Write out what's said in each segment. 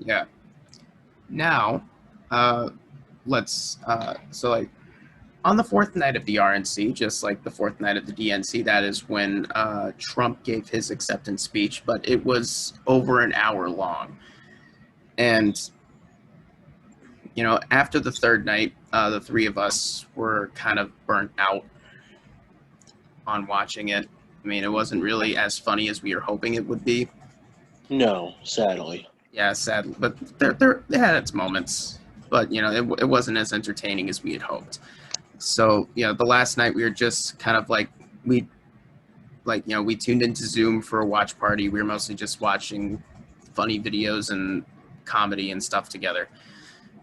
Yeah. Now, let's so like on the fourth night of the RNC, just like the fourth night of the DNC, that is when Trump gave his acceptance speech, but it was over an hour long. And, after the third night, the three of us were kind of burnt out on watching it. I mean, it wasn't really as funny as we were hoping it would be. No, sadly. Yeah, sadly, but it had its moments. But, it wasn't as entertaining as we had hoped. So, the last night we were just kind of we tuned into Zoom for a watch party. We were mostly just watching funny videos and comedy and stuff together.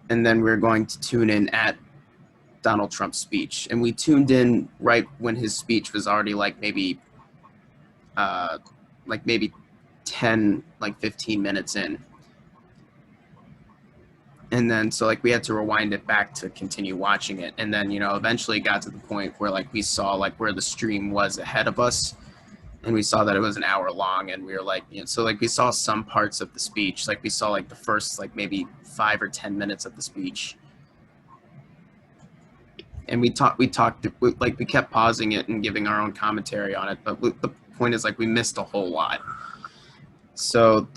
And then we were going to tune in at Donald Trump's speech. And we tuned in right when his speech was already maybe 10, 15 minutes in. And then, so we had to rewind it back to continue watching it. And then, eventually got to the point where we saw where the stream was ahead of us. And we saw that it was an hour long. And we were so we saw some parts of the speech. We saw the first maybe 5 or 10 minutes of the speech. And we kept pausing it and giving our own commentary on it. But the point is we missed a whole lot. So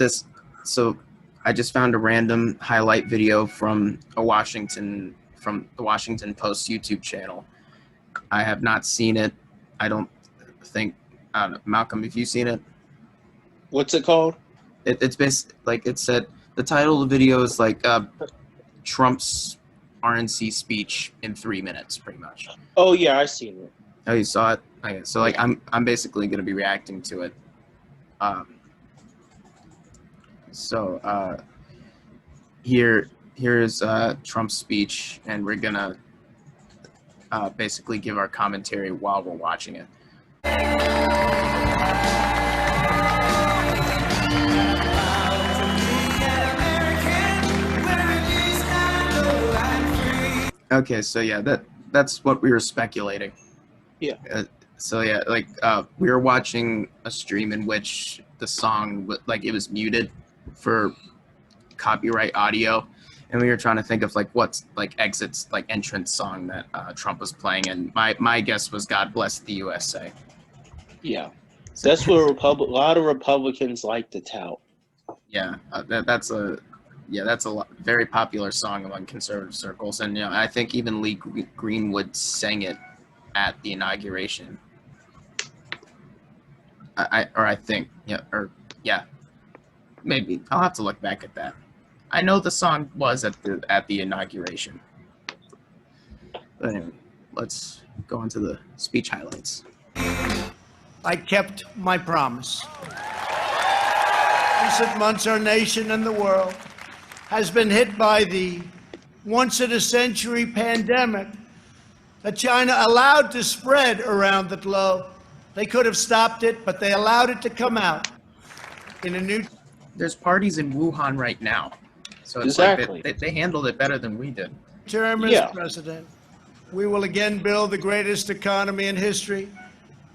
I just found a random highlight video from the Washington Post YouTube channel. I have not seen it. I don't think, Malcolm, have you seen it? What's it called? It's basically it said the title of the video is Trump's RNC speech in 3 minutes, pretty much. Oh yeah, I seen it. Oh, you saw it? Okay, so I'm basically gonna be reacting to it. So here's Trump's speech, and we're gonna basically give our commentary while we're watching it. Okay, so yeah, that's what we were speculating. Yeah. So yeah, we were watching a stream in which the song it was muted for copyright audio, and we were trying to think of what's exits entrance song that Trump was playing, and my guess was "God Bless the USA." Yeah, that's what a lot of Republicans like to tout. Yeah, that's a very popular song among conservative circles, and I think even Lee Greenwood sang it at the inauguration. I think maybe I'll have to look back at that. I know the song was at the inauguration. But anyway, let's go into the speech highlights. I kept my promise. Recent months, our nation and the world has been hit by the once-in-a-century pandemic that China allowed to spread around the globe. They could have stopped it, but they allowed it to come out in a new... There's parties in Wuhan right now. So it's exactly. They handled it better than we did. term as president. We will again build the greatest economy in history,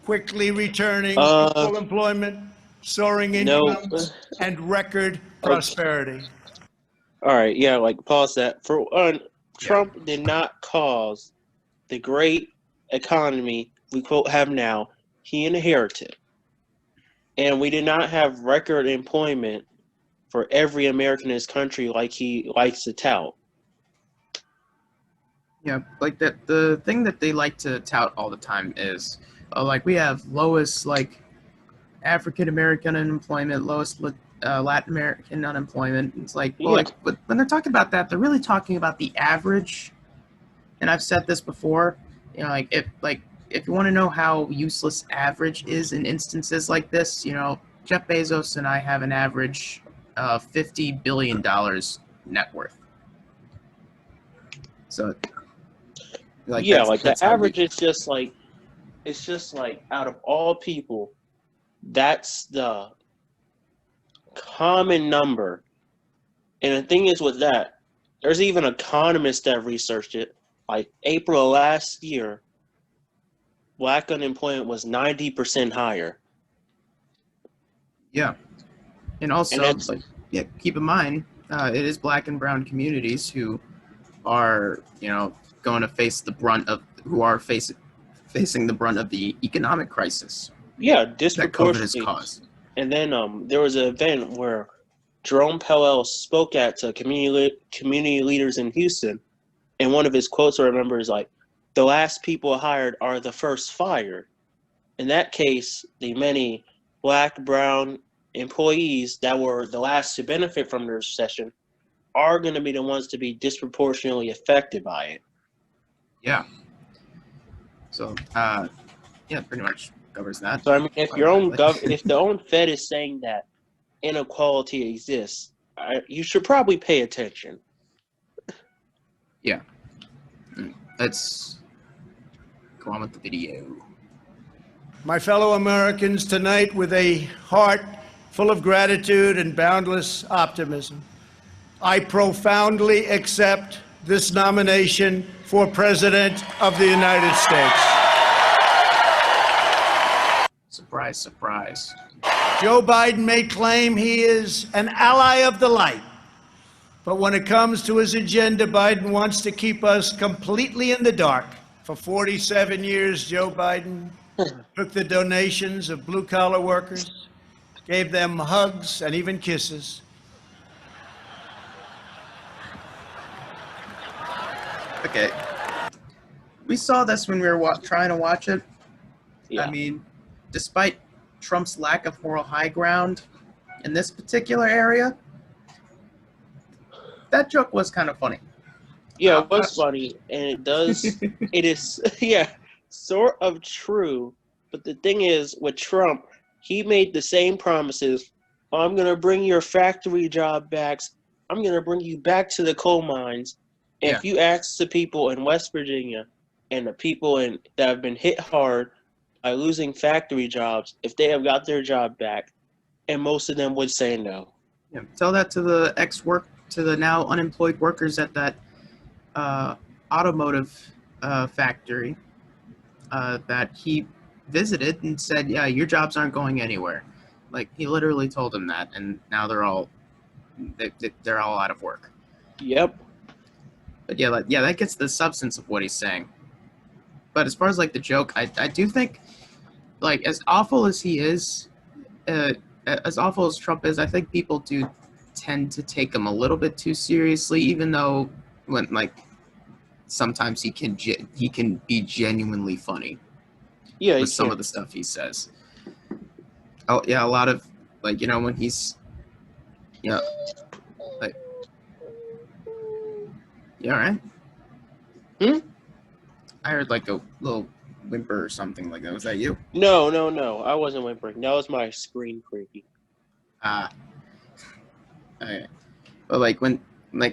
quickly returning full employment, soaring incomes, and record prosperity. All right, pause that. Trump did not cause the great economy we have now. He inherited. And we did not have record employment for every American in this country like he likes to tout. Yeah, the thing that they like to tout all the time is, we have lowest, African American unemployment, lowest Latin American unemployment. It's but when they're talking about that, they're really talking about the average. And I've said this before, if you want to know how useless average is in instances like this, Jeff Bezos and I have an average of $50 billion net worth. So, the average is just it's just out of all people, that's the common number. And the thing is with that, there's even economists that researched it. April last year, Black unemployment was 90% higher. Yeah. And also, keep in mind, it is black and brown communities who are, going to face the brunt of, facing the brunt of the economic crisis Yeah, that COVID has disproportionately. caused. And then there was an event where Jerome Powell spoke at community leaders in Houston, and one of his quotes I remember is like, "The last people hired are the first fired." In that case, the many black, brown employees that were the last to benefit from the recession are going to be the ones to be disproportionately affected by it. Yeah. So, pretty much covers that. So I mean, if the own Fed is saying that inequality exists, you should probably pay attention. Yeah. Let's go on with the video. My fellow Americans, tonight, with a heart full of gratitude and boundless optimism, I profoundly accept this nomination for President of the United States. Surprise, surprise. Joe Biden may claim he is an ally of the light, but when it comes to his agenda, Biden wants to keep us completely in the dark. For 47 years, Joe Biden took the donations of blue-collar workers, gave them hugs and even kisses. Okay. We saw this when we were trying to watch it. Yeah. I mean, despite Trump's lack of moral high ground in this particular area, that joke was kind of funny. Yeah, it was funny, and it is, yeah, sort of true. But the thing is, with Trump, he made the same promises. I'm going to bring your factory job back. I'm going to bring you back to the coal mines. And if you ask the people in West Virginia and the people that have been hit hard by losing factory jobs, if they have got their job back, and most of them would say no. Yeah, tell that to the now unemployed workers at that automotive factory that he visited and said, yeah, your jobs aren't going anywhere. Like, he literally told them that, and now they're all out of work. Yep. But yeah, that gets the substance of what he's saying. But as far as like the joke, I do think, like, as awful as he is, as awful as Trump is, I think people do tend to take him a little bit too seriously, even though when like sometimes he can be genuinely funny. Yeah, with some of the stuff he says. Oh yeah, a lot of like, when he's like, you all right? I heard like a little whimper or something like that. Was that you? No, I wasn't whimpering. That was my screen creaking. Okay. But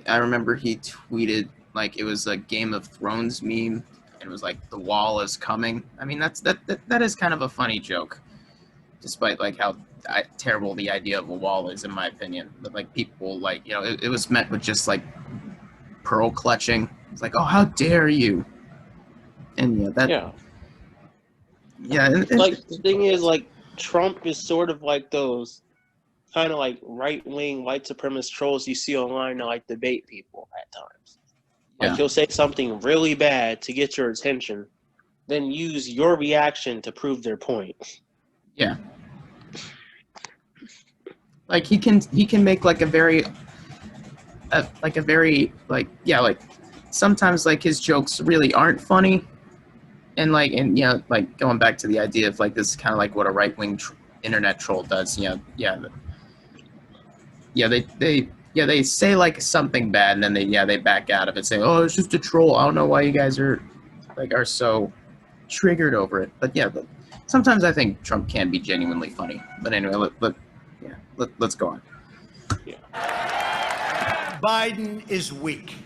I remember he tweeted like it was a Game of Thrones meme. And it was like, the wall is coming. I mean, that is kind of a funny joke, despite like how terrible the idea of a wall is, in my opinion. But like people like, it was met with just like pearl clutching. It's like, oh, how dare you? And and like the thing is, like, Trump is sort of like those kind of like right-wing white supremacist trolls you see online to like debate people at times. Like, he'll say something really bad to get your attention, then use your reaction to prove their point. Yeah. Like, he can make like a very sometimes like his jokes really aren't funny, and like going back to the idea of like this is kind of like what a right-wing internet troll does. They say like something bad, and then they back out of it, saying, "Oh, it's just a troll. I don't know why you guys are so triggered over it." But sometimes I think Trump can be genuinely funny. But anyway, let's go on. Yeah. Biden is weak.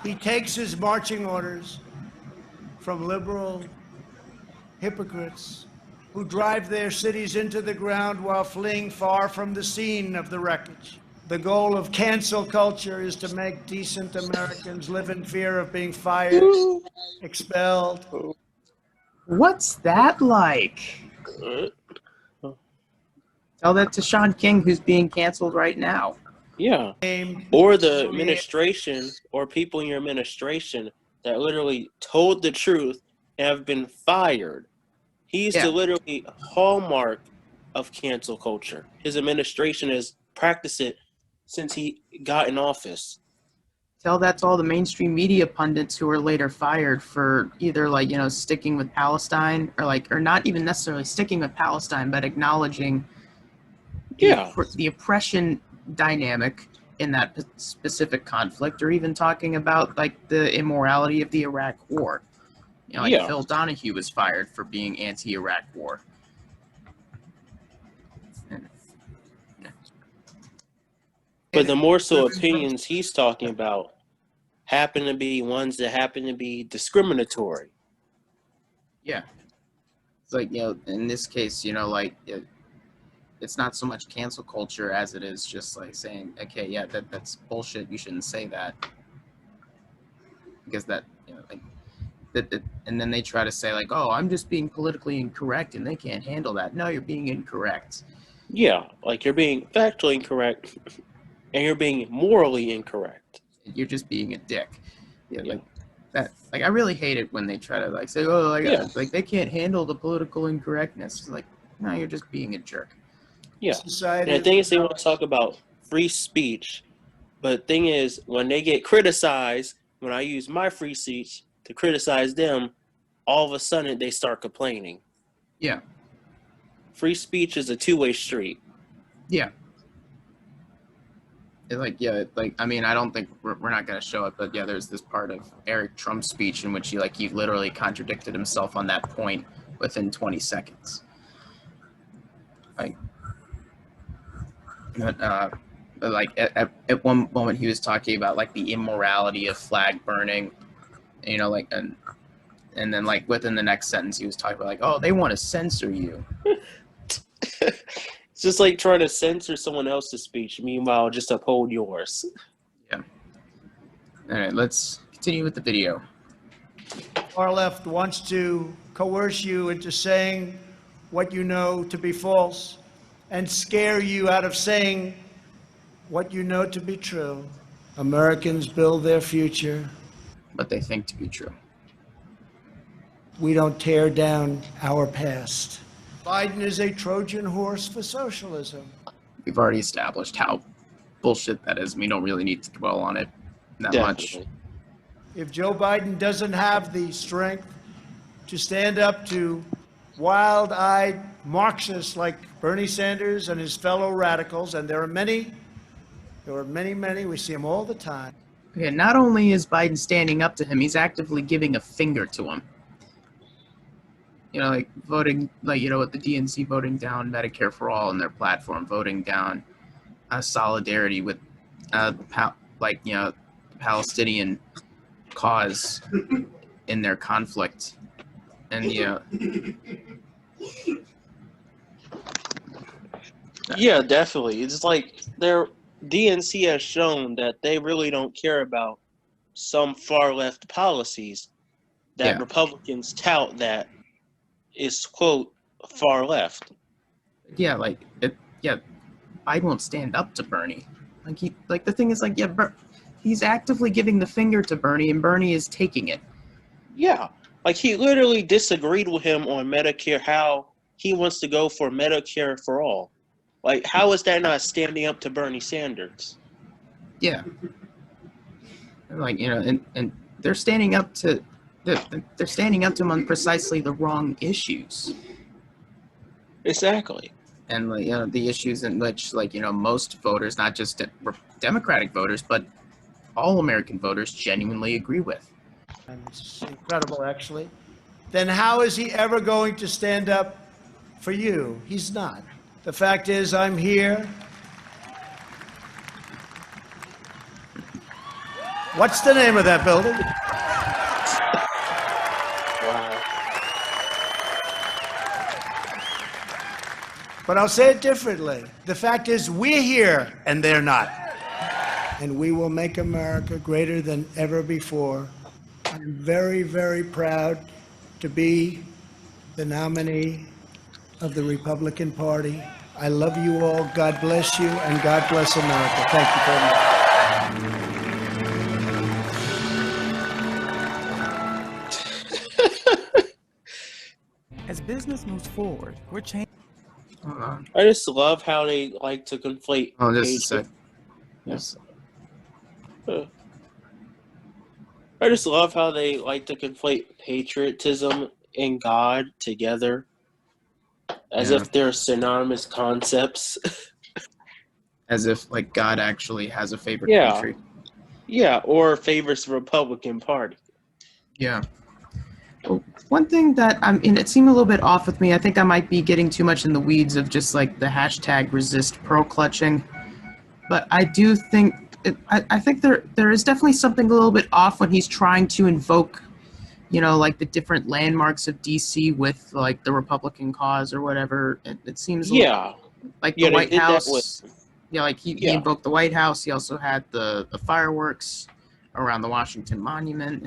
He takes his marching orders from liberal hypocrites who drive their cities into the ground while fleeing far from the scene of the wreckage. The goal of cancel culture is to make decent Americans live in fear of being fired, expelled. What's that like? Tell that to Sean King, who's being canceled right now. Yeah. Or the administration or people in your administration that literally told the truth and have been fired. He's Yeah. the literally hallmark of cancel culture. His administration has practiced it since he got in office. Tell that to all the mainstream media pundits who were later fired for either sticking with Palestine or not even necessarily sticking with Palestine, but acknowledging Yeah. the oppression dynamic in that specific conflict, or even talking about the immorality of the Iraq War. Yeah. Phil Donahue was fired for being anti-Iraq war. But the more so opinions he's talking about happen to be ones that happen to be discriminatory. Yeah. It's in this case, it's not so much cancel culture as it is just saying, okay, yeah, that's bullshit. You shouldn't say that. Because that, and then they try to say oh, I'm just being politically incorrect and they can't handle that. No, you're being incorrect. Yeah, you're being factually incorrect and you're being morally incorrect. You're just being a dick. Yeah. That. I really hate it when they try to say, oh, they can't handle the political incorrectness. It's no, you're just being a jerk. Yeah. And the thing is, they want to talk about free speech, but the thing is, when they get criticized, when I use my free speech to criticize them, all of a sudden they start complaining. Yeah. Free speech is a two-way street. Yeah. I mean, I don't think we're not going to show it, but yeah, there's this part of Eric Trump's speech in which he literally contradicted himself on that point within 20 seconds. At one moment he was talking about the immorality of flag burning, and then within the next sentence he was talking about oh, they want to censor you. It's just trying to censor someone else's speech, meanwhile just uphold yours. Yeah. All right, let's continue with the video. Far left wants to coerce you into saying what you know to be false and scare you out of saying what you know to be true. Americans build their future. What they think to be true. We don't tear down our past. Biden is a Trojan horse for socialism. We've already established how bullshit that is. We don't really need to dwell on it that much. If Joe Biden doesn't have the strength to stand up to wild-eyed Marxists like Bernie Sanders and his fellow radicals, and there are many, we see them all the time. Okay, not only is Biden standing up to him, he's actively giving a finger to him. Voting, with the DNC voting down Medicare for All in their platform, voting down solidarity with the Palestinian cause in their conflict. And, Yeah, definitely. It's their DNC has shown that they really don't care about some far left policies that Republicans tout that is, quote, far left. Yeah, Biden won't stand up to Bernie. The thing is, he's actively giving the finger to Bernie, and Bernie is taking it. Yeah, he literally disagreed with him on Medicare, how he wants to go for Medicare for all. How is that not standing up to Bernie Sanders? Yeah. And they're standing up to they're standing up to him on precisely the wrong issues. Exactly. And the issues in which most voters, not just Democratic voters, but all American voters genuinely agree with. And it's incredible, actually. Then how is he ever going to stand up for you? He's not. The fact is, I'm here. What's the name of that building? Wow. But I'll say it differently. The fact is, we're here and they're not. And we will make America greater than ever before. I'm very, very proud to be the nominee of the Republican Party. I love you all. God bless you, and God bless America. Thank you very much. As business moves forward, we're changing. Hold on. I just love how they like to conflate Oh, just a hatred. sec. Yes. I just love how they like to conflate patriotism and God together as Yeah. if they're synonymous concepts. As if like God actually has a favorite Yeah. country. Yeah, or favors the Republican Party. Yeah. Well, one thing that it seemed a little bit off with me. I think I might be getting too much in the weeds of just like the hashtag resist pearl clutching, but I do think I think there is definitely something a little bit off when he's trying to invoke, like the different landmarks of DC with like the Republican cause or whatever. It seems Yeah. like the Yeah, they White did that with House. Yeah, like he Yeah. invoked the White House. He also had the fireworks around the Washington Monument,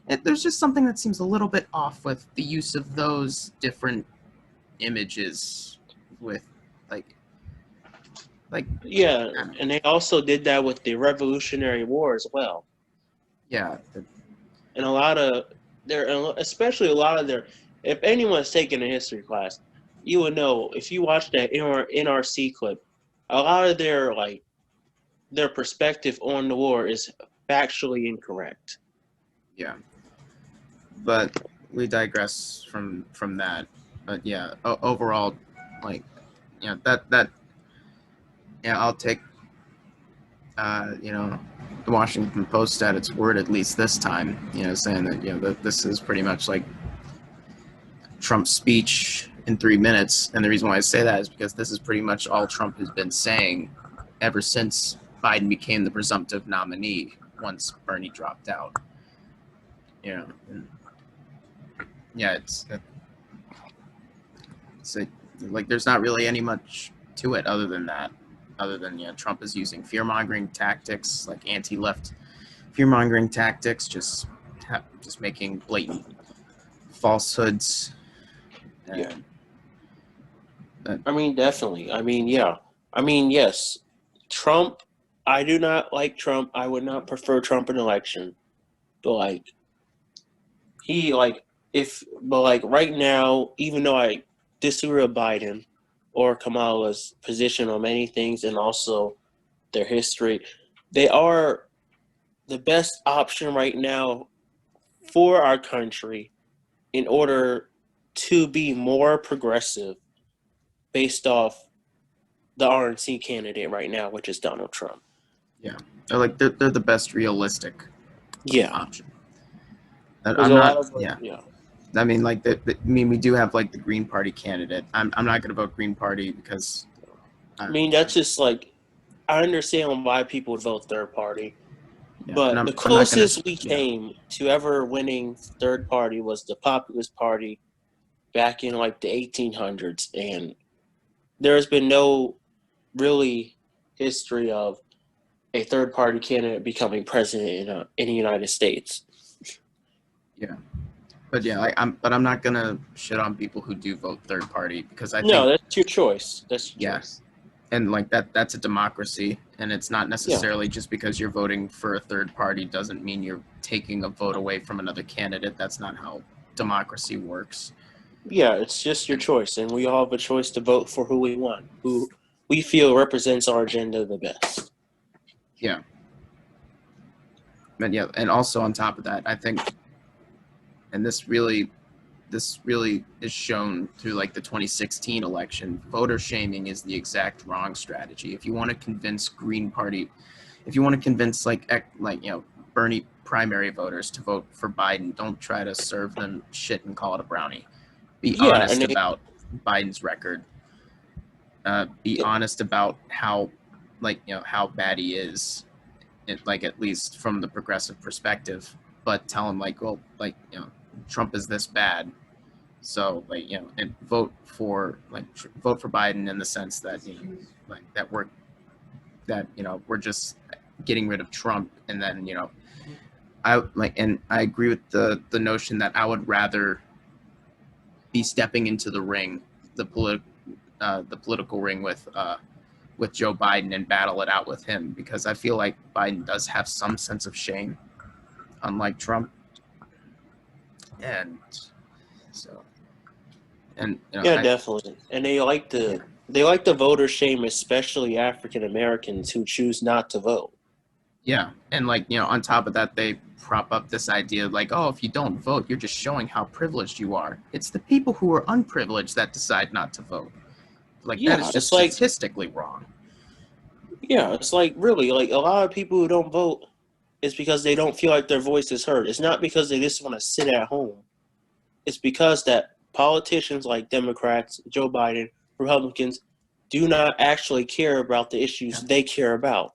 and there's just something that seems a little bit off with the use of those different images with like Yeah, and they also did that with the Revolutionary War as well. yeah, And a lot of especially a lot of their, if anyone's taken a history class, you would know if you watch that NRC clip, a lot of their perspective on the war is factually incorrect. yeah. But we digress from that. But yeah, overall, like that yeah, I'll take the Washington Post at its word at least this time. Saying that that this is pretty much like Trump's speech in 3 minutes, and the reason why I say that is because this is pretty much all Trump has been saying ever since Biden became the presumptive nominee once Bernie dropped out. Yeah, it's like there's not really any much to it other than that. Other than Trump is using fear-mongering tactics, like anti-left fear-mongering tactics, just making blatant falsehoods. Yeah. I mean, definitely. I mean, yeah. I mean, yes. Trump, I do not like Trump. I would not prefer Trump in election. But right now, even though I disagree with Biden or Kamala's position on many things and also their history, they are the best option right now for our country in order to be more progressive based off the RNC candidate right now, which is Donald Trump. Yeah, they're the best realistic option. I'm not. I mean, we do have like the Green Party candidate. I'm not going to vote Green Party because. I mean, that's just like, I understand why people would vote third party, but the closest we came to ever winning third party was the Populist Party back in like the 1800s, and there's been no really history of a third party candidate becoming president in the United States. Yeah. But yeah, I'm not gonna shit on people who do vote third party because I think that's your choice. That's your choice. And like that's a democracy, and it's not necessarily just because you're voting for a third party doesn't mean you're taking a vote away from another candidate. That's not how democracy works. Yeah, it's just your choice, and we all have a choice to vote for who we want, who we feel represents our agenda the best. Yeah. But yeah, and also on top of that, I think, and this really is shown through like the 2016 election, voter shaming is the exact wrong strategy. If you want to convince Green Party, if you want to convince Bernie primary voters to vote for Biden, don't try to serve them shit and call it a brownie. Be honest about Biden's record. Be honest about how bad he is, at least from the progressive perspective. But tell him Trump is this bad, so and vote for Biden in the sense that we're just getting rid of Trump, and then I agree with the notion that I would rather be stepping into the ring, the political ring with Joe Biden and battle it out with him, because I feel like Biden does have some sense of shame, unlike Trump. And so, and Yeah, definitely. And they like the voter shame, especially African Americans who choose not to vote. yeah, and like, on top of that, they prop up this idea like, oh, if you don't vote, you're just showing how privileged you are. It's the people who are unprivileged that decide not to vote. Like, that is just statistically wrong. Yeah, it's like, really, like, a lot of people who don't vote is because they don't feel like their voice is heard. It's not because they just want to sit at home. It's because that politicians like Democrats, Joe Biden, Republicans, do not actually care about the issues they care about.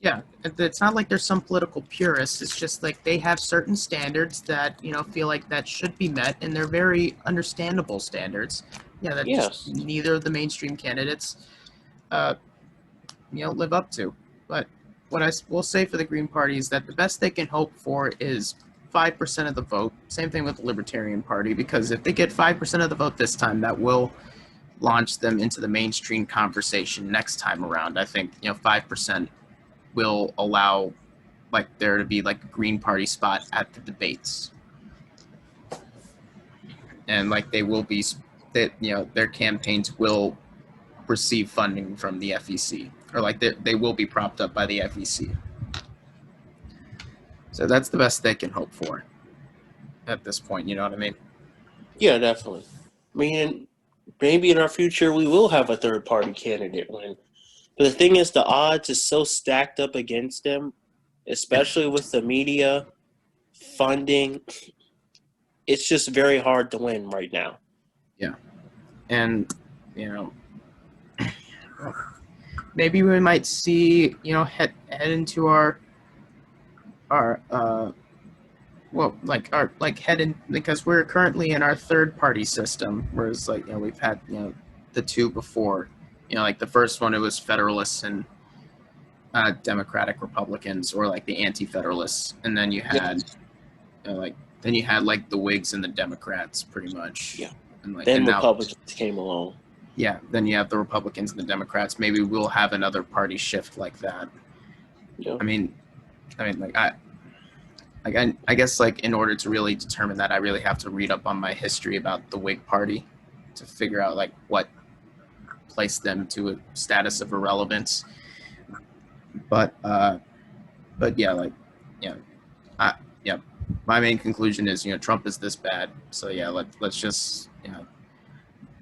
Yeah, it's not like there's some political purists. It's just like they have certain standards that, feel like that should be met, and they're very understandable standards. Yeah, that just neither of the mainstream candidates, live up to. But what I will say for the Green Party is that the best they can hope for is 5% of the vote. Same thing with the Libertarian Party, because if they get 5% of the vote this time, that will launch them into the mainstream conversation next time around. I think 5% will allow like there to be like a Green Party spot at the debates, and like they will be that their campaigns will receive funding from the FEC, or like they will be propped up by the FEC. So that's the best they can hope for at this point. You know what I mean? Yeah, definitely. I mean, maybe in our future we will have a third party candidate win. But the thing is, the odds is so stacked up against them, especially with the media, funding. It's just very hard to win right now. Yeah. And, maybe we might see, head into head in, because we're currently in our third party system, whereas like, we've had, the two before. Like the first one, it was Federalists and Democratic Republicans, or like the Anti-Federalists, and then you had like the Whigs and the Democrats, pretty much. Yeah. And like then Republicans came along. Yeah. Then you have the Republicans and the Democrats. Maybe we'll have another party shift like that. Yeah. I mean, I guess like in order to really determine that, I really have to read up on my history about the Whig Party to figure out like what placed them to a status of irrelevance. But yeah, like, my main conclusion is, Trump is this bad. So yeah, let's just,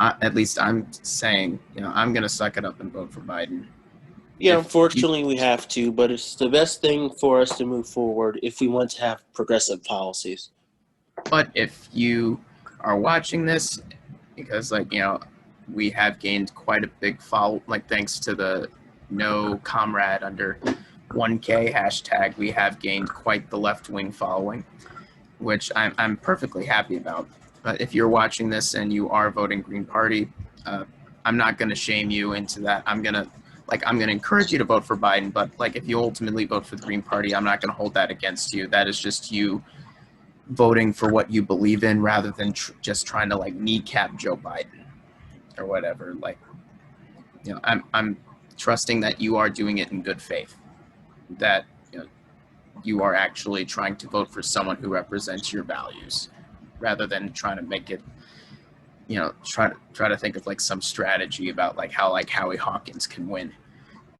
at least I'm saying, I'm going to suck it up and vote for Biden. Yeah, unfortunately we have to, but it's the best thing for us to move forward if we want to have progressive policies. But if you are watching this, because like, we have gained quite a big follow, like thanks to the No Comrade under 1K hashtag, we have gained quite the left-wing following, which I'm perfectly happy about. But if you're watching this and you are voting Green Party, I'm not going to shame you into that. I'm going to encourage you to vote for Biden, but like if you ultimately vote for the Green Party, I'm not going to hold that against you. That is just you voting for what you believe in, rather than just trying to like kneecap Joe Biden or whatever. Like, I'm trusting that you are doing it in good faith, that you are actually trying to vote for someone who represents your values, rather than trying to make it, try to think of like some strategy about like how like Howie Hawkins can win.